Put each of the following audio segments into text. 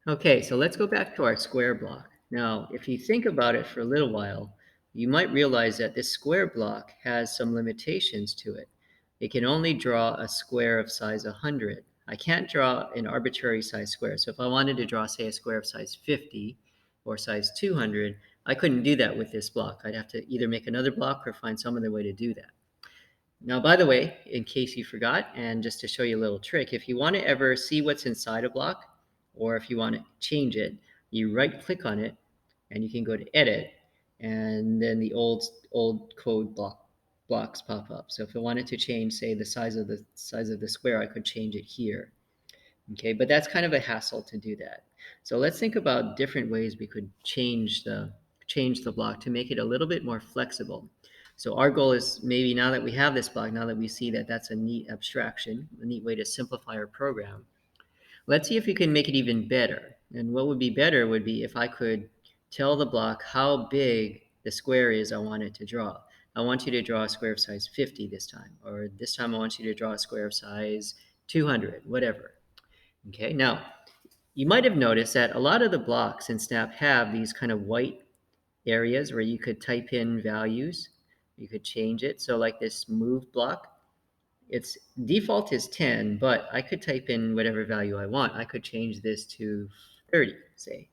Okay, so let's go back to our square block. Now, if you think about it for a little while, you might realize that this square block has some limitations to it. It can only draw a square of size 100. I can't draw an arbitrary size square. So if I wanted to draw, say, a square of size 50 or size 200, I couldn't do that with this block. I'd have to either make another block or find some other way to do that. Now, by the way, in case you forgot, and just to show you a little trick, if you want to ever see what's inside a block, or if you want to change it, you right click on it and you can go to edit, and then the old code blocks pop up. So if I wanted to change, say, the size of the square, I could change it here. Okay, but that's kind of a hassle to do that. So let's think about different ways we could change the block to make it a little bit more flexible. So our goal is maybe now that we have this block, now that we see that that's a neat abstraction, a neat way to simplify our program, let's see if we can make it even better. And what would be better would be if I could tell the block how big the square is I want it to draw. I want you to draw a square of size 50 this time, or this time I want you to draw a square of size 200, whatever. Okay, now you might have noticed that a lot of the blocks in Snap have these kind of white areas where you could type in values. You could change it. So like this move block, its default is 10, but I could type in whatever value I want. I could change this to 30, say.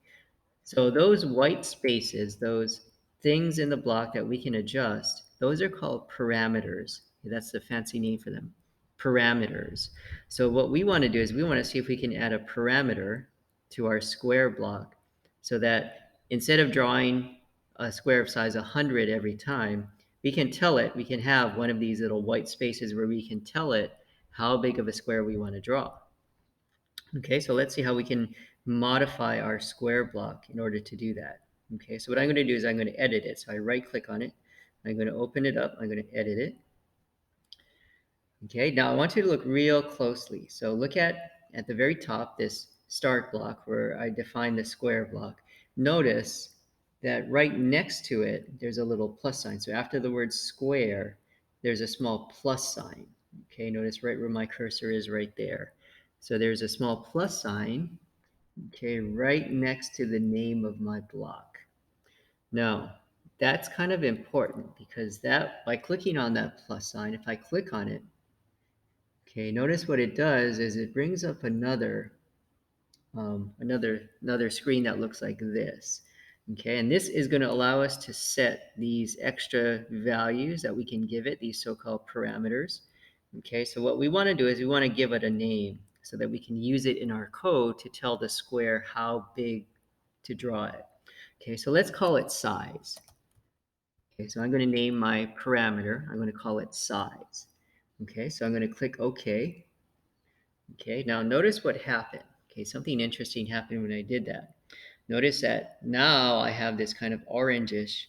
So those white spaces, those things in the block that we can adjust, those are called parameters. That's the fancy name for them, parameters. So what we want to do is we want to see if we can add a parameter to our square block so that instead of drawing a square of size 100 every time, we can tell it, we can have one of these little white spaces where we can tell it how big of a square we want to draw. Okay, so let's see how we can modify our square block in order to do that. Okay, so what I'm going to do is I'm going to edit it. So I right click on it. I'm going to open it up. I'm going to edit it. Okay, now I want you to look real closely. So look at the very top, this start block where I define the square block. Notice that right next to it, there's a little plus sign. So after the word square, there's a small plus sign. Okay, notice right where my cursor is right there. So there's a small plus sign, okay, right next to the name of my block. Now, that's kind of important because that by clicking on that plus sign, if I click on it, okay, notice what it does is it brings up another screen that looks like this. Okay, and this is going to allow us to set these extra values that we can give it, these so-called parameters. Okay, so what we want to do is we want to give it a name so that we can use it in our code to tell the square how big to draw it. Okay, so let's call it size. Okay, so I'm going to name my parameter. I'm going to call it size. Okay, so I'm going to click OK. Okay, now notice what happened. Okay, something interesting happened when I did that. Notice that now I have this kind of orangish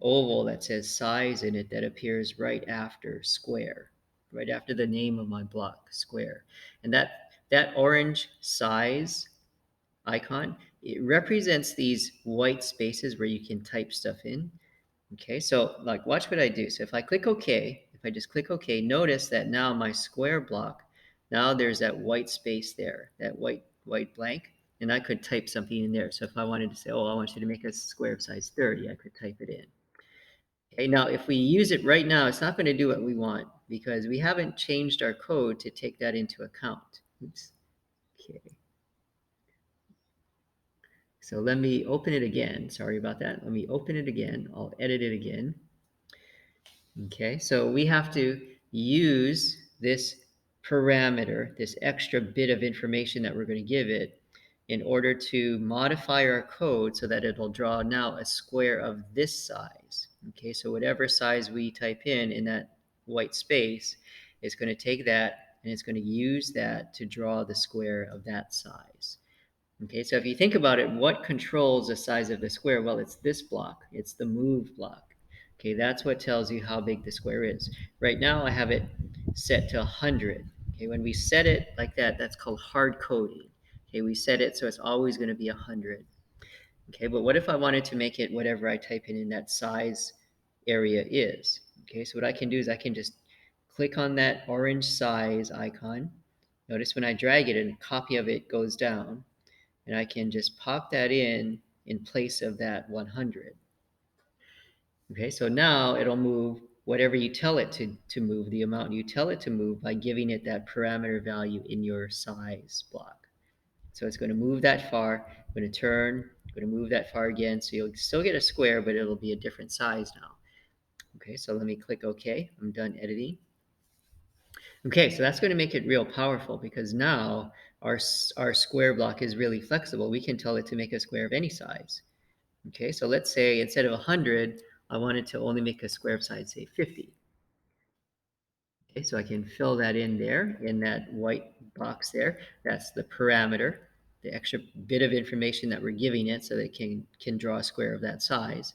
oval that says size in it that appears right after square, right after the name of my block, square. And that orange size icon, it represents these white spaces where you can type stuff in. Okay, so like watch what I do. So if I click OK, if I just click OK, notice that now my square block, now there's that white space there, that white blank, and I could type something in there. So if I wanted to say, oh, I want you to make a square of size 30, I could type it in. Okay, now if we use it right now, it's not going to do what we want because we haven't changed our code to take that into account. Oops. Okay. So let me open it again. Sorry about that. Let me open it again. I'll edit it again. Okay, so we have to use this parameter, this extra bit of information that we're going to give it in order to modify our code so that it'll draw now a square of this size. Okay, so whatever size we type in that white space, it's going to take that and it's going to use that to draw the square of that size. Okay, so if you think about it, what controls the size of the square? Well, it's this block. It's the move block. Okay, that's what tells you how big the square is. Right now, I have it set to 100. Okay, when we set it like that, that's called hard coding. Okay, we set it so it's always going to be 100. Okay, but what if I wanted to make it whatever I type in that size area is? Okay, so what I can do is I can just click on that orange size icon. Notice when I drag it, a copy of it goes down. and I can just pop that in place of that 100. Okay, so now it'll move whatever you tell it to move, the amount you tell it to move by giving it that parameter value in your size block. So it's going to move that far, going to turn, going to move that far again. So you'll still get a square, but it'll be a different size now. Okay, so let me click OK. I'm done editing. Okay, so that's going to make it real powerful because now our square block is really flexible. We can tell it to make a square of any size. Okay, so let's say instead of 100, I wanted to only make a square of size, say 50. Okay, so I can fill that in there in that white box there. That's the parameter, the extra bit of information that we're giving it so that it can draw a square of that size.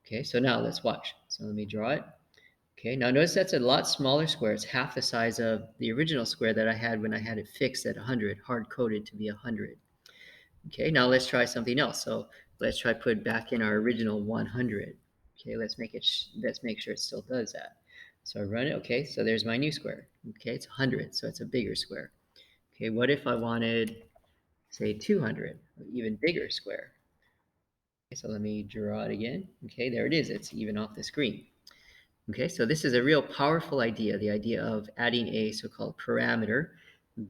Okay, so now let's watch. So let me draw it. Okay, now notice that's a lot smaller square. It's half the size of the original square that I had when I had it fixed at 100, hard-coded to be 100. Okay, now let's try something else. So let's try put it back in our original 100. Okay, let's make sure it still does that. So I run it. Okay, so there's my new square. Okay, it's 100, so it's a bigger square. Okay, what if I wanted, say, 200, even bigger square? Okay, so let me draw it again. Okay, there it is. It's even off the screen. Okay, so this is a real powerful idea, the idea of adding a so-called parameter,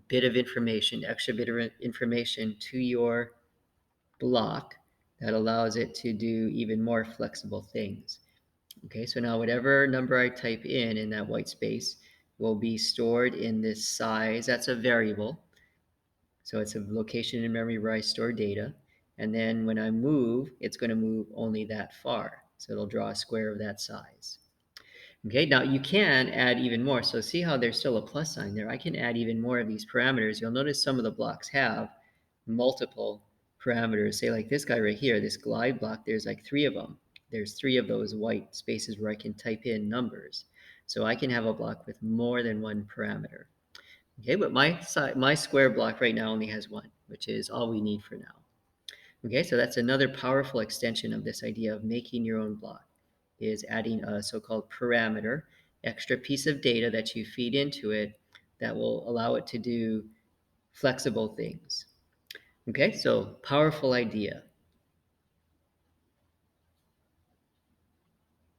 bit of information, extra bit of information to your block that allows it to do even more flexible things. Okay, so now whatever number I type in that white space will be stored in this size. That's a variable. So it's a location in memory where I store data. And then when I move, it's going to move only that far. So it'll draw a square of that size. Okay, now you can add even more. So see how there's still a plus sign there. I can add even more of these parameters. You'll notice some of the blocks have multiple parameters. Say like this guy right here, this glide block, there's like 3 of them. There's 3 of those white spaces where I can type in numbers. So I can have a block with more than one parameter. Okay, but my square block right now only has 1, which is all we need for now. Okay, so that's another powerful extension of this idea of making your own block, is adding a so-called parameter, extra piece of data that you feed into it that will allow it to do flexible things. Okay, so powerful idea.